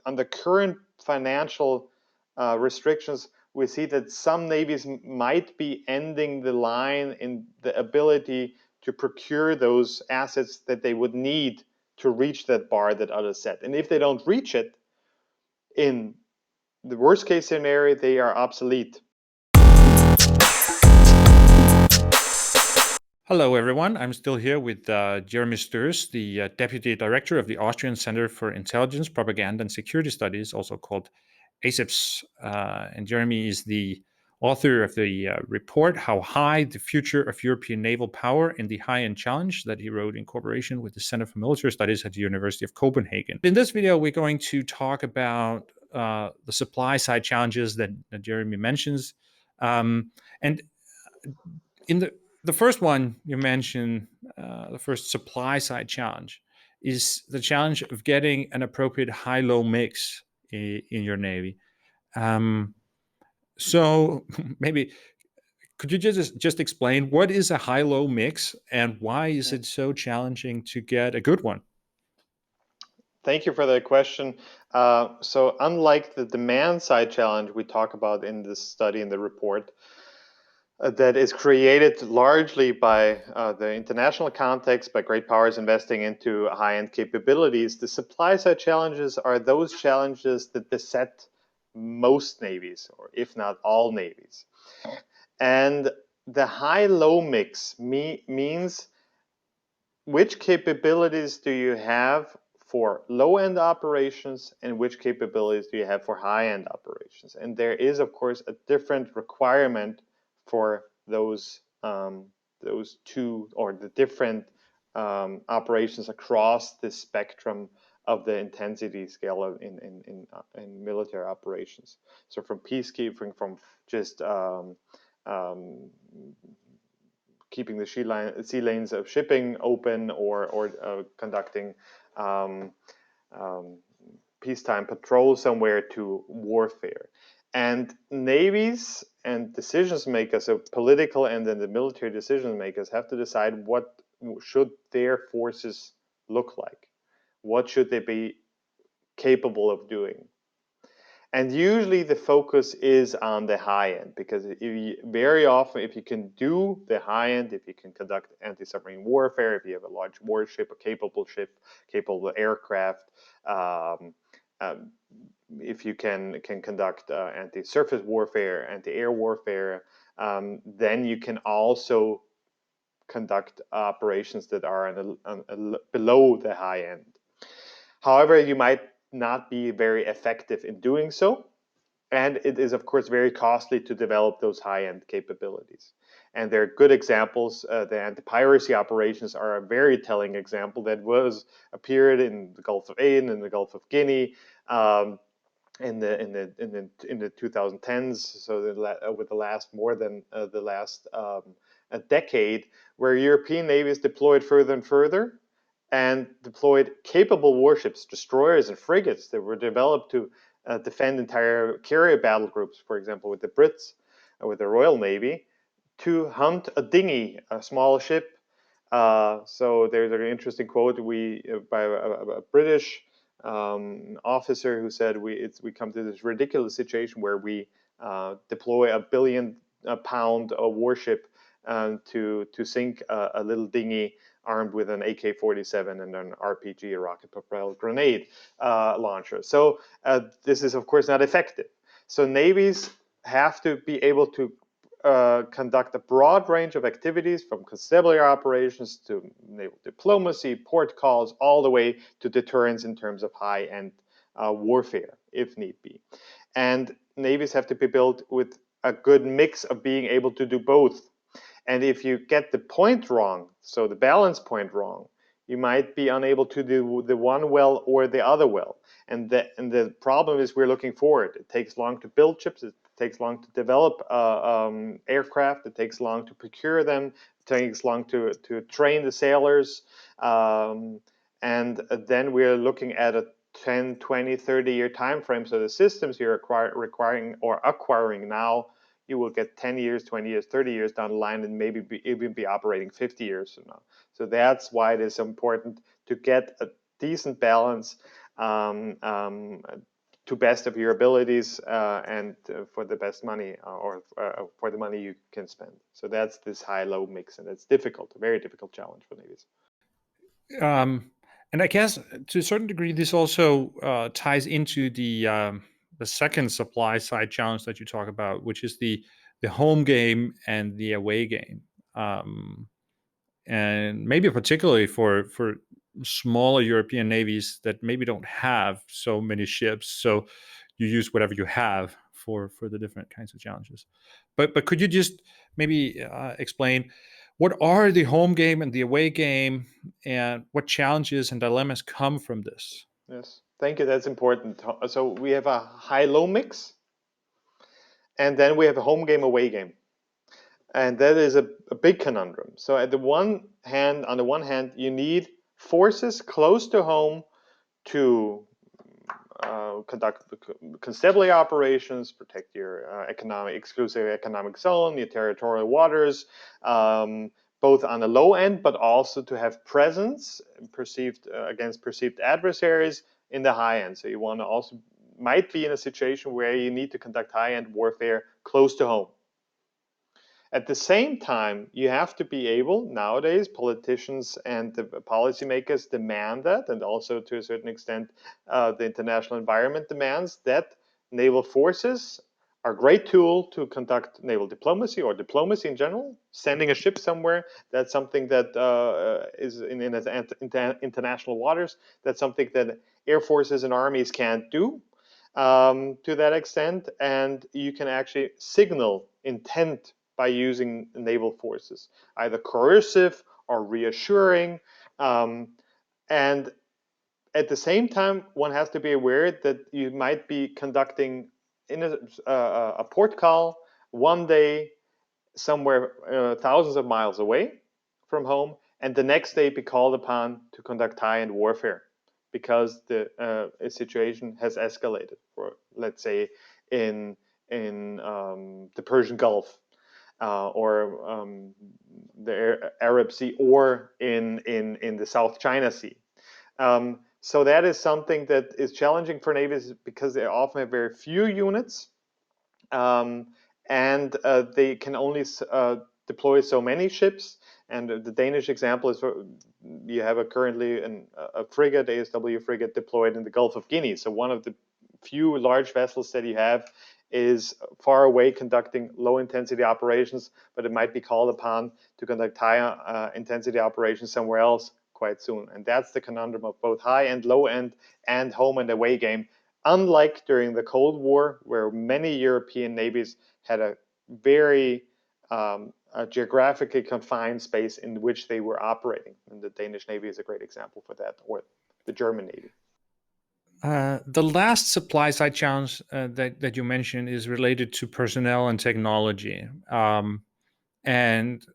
under current financial restrictions, we see that some navies might be ending the line in the ability to procure those assets that they would need to reach that bar that others set. And if they don't reach it, in the worst case scenario, they are obsolete. Hello, everyone. I'm still here with Jeremy Sturs, the Deputy Director of the Austrian Center for Intelligence, Propaganda and Security Studies, also called ACIPS. And Jeremy is the author of the report, How High the Future of European Naval Power in the High-End Challenge, that he wrote in cooperation with the Center for Military Studies at the University of Copenhagen. In this video, we're going to talk about the supply side challenges that Jeremy mentions. And in the first one you mentioned, the first supply side challenge, is the challenge of getting an appropriate high-low mix in your Navy. So maybe could you just explain what is a high-low mix and why is it so challenging to get a good one? Thank you for that question. So unlike the demand side challenge we talk about in this study, in the report, that is created largely by the international context, by great powers investing into high-end capabilities, the supply side challenges are those challenges that beset most navies, or if not all navies. And the high-low mix means which capabilities do you have for low-end operations and which capabilities do you have for high-end operations. And there is, of course, a different requirement for those two, or the different operations across the spectrum of the intensity scale in military operations. So from peacekeeping, from just keeping the sea lanes of shipping open, or conducting peacetime patrol somewhere, to warfare. And navies and decision makers, so political and then the military decision makers, have to decide what should their forces look like. What should they be capable of doing? And usually the focus is on the high end, because very often, if you can do the high end, if you can conduct anti-submarine warfare, if you have a large warship, a capable ship, capable aircraft, if you can conduct anti-surface warfare, anti-air warfare, then you can also conduct operations that are below the high end. However, you might not be very effective in doing so, and it is, of course, very costly to develop those high-end capabilities. And there are good examples. The anti-piracy operations are a very telling example. That was a period in the Gulf of Aden and the Gulf of Guinea in the 2010s. So over the last more than the last a decade, where European navies deployed further and further, and deployed capable warships, destroyers and frigates that were developed to defend entire carrier battle groups, for example, with the Brits, with the Royal Navy, to hunt a dinghy, a small ship. So there's an interesting quote by a British officer who said, we come to this ridiculous situation where we deploy a £1 billion warship to sink a little dinghy armed with an AK-47 and an RPG, a rocket-propelled grenade launcher. So this is, of course, not effective. So navies have to be able to conduct a broad range of activities, from constabulary operations to naval diplomacy, port calls, all the way to deterrence in terms of high-end warfare, if need be. And navies have to be built with a good mix of being able to do both. And if you get the point wrong, so the balance point wrong, you might be unable to do the one well or the other well. And the problem is, we're looking forward. It takes long to build ships. It takes long to develop aircraft. It takes long to procure them. It takes long to train the sailors. And then we're looking at a 10, 20, 30-year time frame. So the systems you're acquiring now, you will get 10 years, 20 years, 30 years down the line, and maybe even be operating 50 years from now. So that's why it is important to get a decent balance to best of your abilities and for the best money or for the money you can spend. So that's this high-low mix, and it's difficult, a very difficult challenge for navies. And I guess to a certain degree, this also ties into the second supply side challenge that you talk about, which is the home game and the away game, and maybe particularly for smaller European navies that maybe don't have so many ships. So you use whatever you have for the different kinds of challenges. But could you just maybe explain what are the home game and the away game, and what challenges and dilemmas come from this? Yes, thank you. That's important. So we have a high-low mix, and then we have a home game, away game, and that is a big conundrum. So on the one hand, you need forces close to home to conduct constabulary operations, protect your exclusive economic zone, your territorial waters, both on the low end, but also to have presence against perceived adversaries in the high end. So you want to also might be in a situation where you need to conduct high-end warfare close to home. At the same time, you have to be able, nowadays, politicians and the policymakers demand that, and also to a certain extent, the international environment demands that naval forces are a great tool to conduct naval diplomacy or diplomacy in general. Sending a ship somewhere, that's something that is in international waters. That's something that air forces and armies can't do to that extent, and you can actually signal intent by using naval forces, either coercive or reassuring. And at the same time, one has to be aware that you might be conducting in a port call one day somewhere thousands of miles away from home, and the next day be called upon to conduct high-end warfare because the situation has escalated, for let's say in the Persian Gulf or the Arab Sea, or in the South China Sea. So that is something that is challenging for navies because they often have very few units, and they can only deploy so many ships. And the Danish example is you have currently a frigate, ASW frigate, deployed in the Gulf of Guinea. So one of the few large vessels that you have is far away conducting low intensity operations, but it might be called upon to conduct high intensity operations somewhere else quite soon. And that's the conundrum of both high and low end and home and away game. Unlike during the Cold War, where many European navies had a very geographically confined space in which they were operating. And the Danish Navy is a great example for that, or the German Navy. The last supply side challenge that you mentioned is related to personnel and technology. And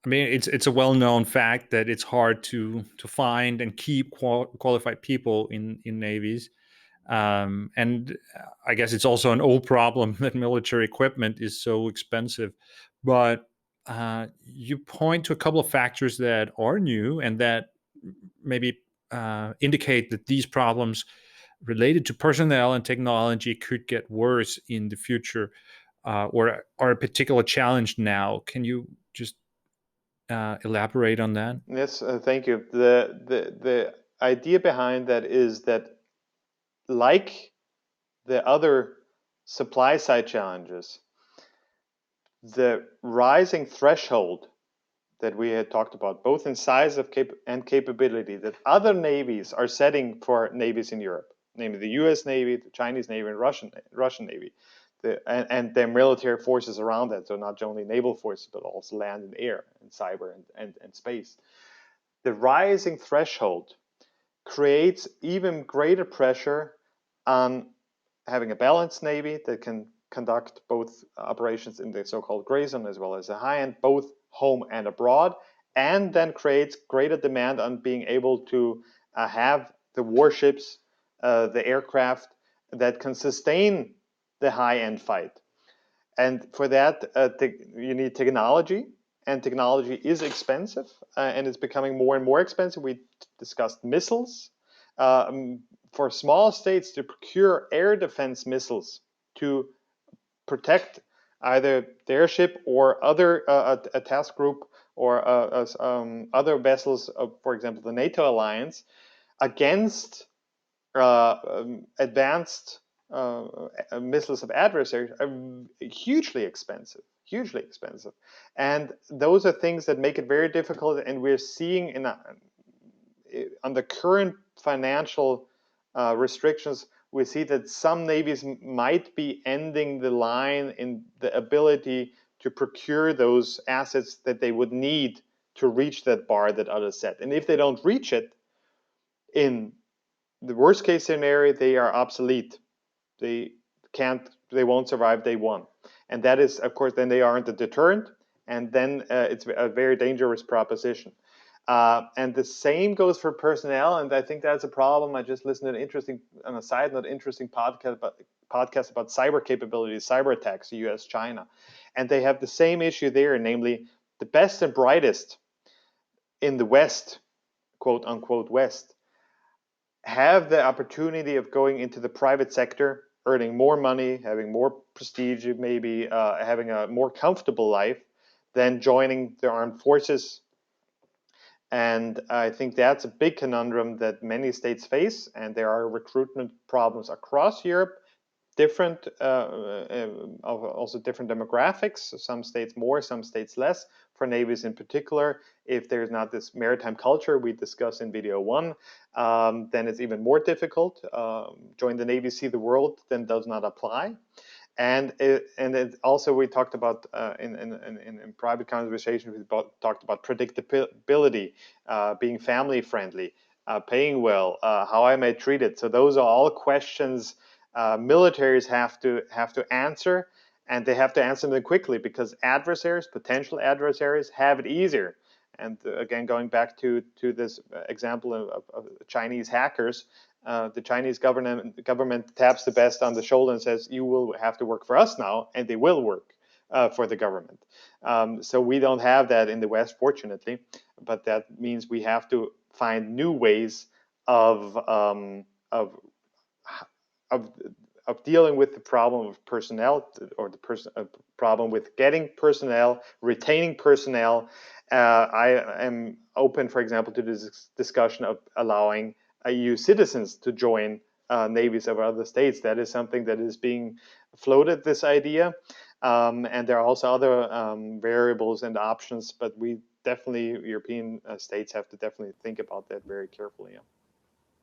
I mean, it's a well-known fact that it's hard to find and keep qualified people in navies. And I guess it's also an old problem that military equipment is so expensive. But you point to a couple of factors that are new and that maybe indicate that these problems related to personnel and technology could get worse in the future, or are a particular challenge now. Can you just elaborate on that? Yes, thank you. The idea behind that is that, like the other supply side challenges, the rising threshold that we had talked about, both in size of and capability, that other navies are setting for navies in Europe, namely the U.S. Navy, the Chinese Navy, and Russian Navy, and their military forces around that. So not only naval forces, but also land and air and cyber and space. The rising threshold creates even greater pressure on having a balanced navy that can conduct both operations in the so-called gray zone as well as the high end, both home and abroad, and then creates greater demand on being able to have the warships, the aircraft that can sustain the high-end fight. And for that, you need technology, and technology is expensive, and it's becoming more and more expensive. We discussed missiles. for small states to procure air defense missiles to protect either their ship or other a task group or other vessels of, for example, the NATO alliance against advanced missiles of adversaries are hugely expensive, and those are things that make it very difficult. And we're seeing on the current financial restrictions, we see that some navies might be ending the line in the ability to procure those assets that they would need to reach that bar that others set. And if they don't reach it, in the worst case scenario, they are obsolete. They won't survive day one. And that is, of course, then they aren't a deterrent, and then it's a very dangerous proposition. And the same goes for personnel, and I think that's a problem. I just listened to an interesting podcast about cyber capabilities, cyber attacks, US, China. And they have the same issue there, namely the best and brightest in the West, quote unquote West, have the opportunity of going into the private sector, earning more money, having more prestige, maybe having a more comfortable life than joining the armed forces. And I think that's a big conundrum that many states face, and there are recruitment problems across Europe, different, also different demographics. Some states more, some states less. For navies in particular, if there's not this maritime culture we discussed in video 1, then it's even more difficult. Join the Navy, see the world, then does not apply. And it also, we talked about in private conversations, we talked about predictability, being family friendly, paying well, how I may treat it. So those are all questions militaries have to answer, and they have to answer them quickly, because potential adversaries have it easier. And again, going back to this example of Chinese hackers, the Chinese government taps the best on the shoulder and says, you will have to work for us now, and they will work for the government. So we don't have that in the West, fortunately, but that means we have to find new ways of dealing with the problem of personnel, or the problem with getting personnel, retaining personnel. I am open, for example, to this discussion of allowing EU citizens to join navies of other states. That is something that is being floated, this idea. And there are also other variables and options, but we definitely, European states have to definitely think about that very carefully. Yeah.